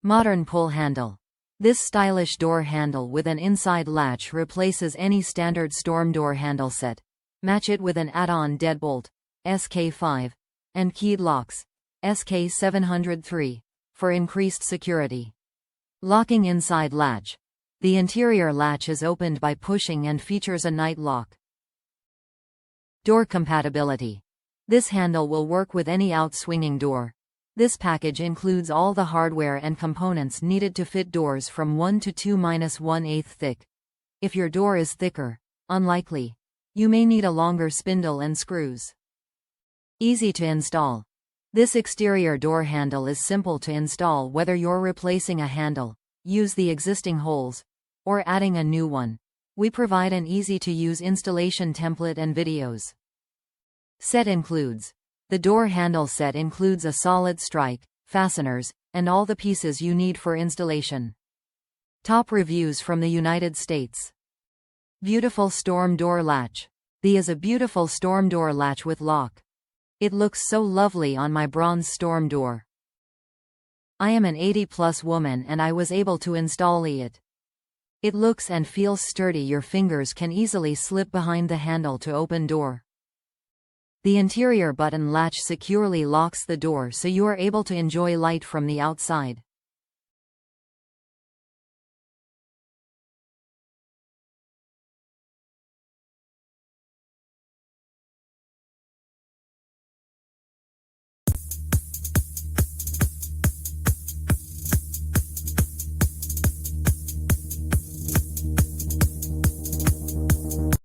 Modern pull handle. This stylish door handle with an inside latch replaces any standard storm door handle set. Match it with an add-on deadbolt, SK5, and keyed locks, SK703, for increased security. Locking inside latch. The interior latch is opened by pushing and features a night lock. Door compatibility. This handle will work with any out-swinging door. This package includes all the hardware and components needed to fit doors from 1 to 2-1/8 thick. If your door is thicker, unlikely, you may need a longer spindle and screws. Easy to install. This exterior door handle is simple to install whether you're replacing a handle, use the existing holes, or adding a new one. We provide an easy-to-use installation template and videos. Set includes. The door handle set includes a solid strike, fasteners, and all the pieces you need for installation. Top reviews from the United States. Beautiful storm door latch. The is a beautiful storm door latch with lock. It looks so lovely on my bronze storm door. I am an 80-plus woman and I was able to install it. It looks and feels sturdy. Your fingers can easily slip behind the handle to open door. The interior button latch securely locks the door so you are able to enjoy light from the outside.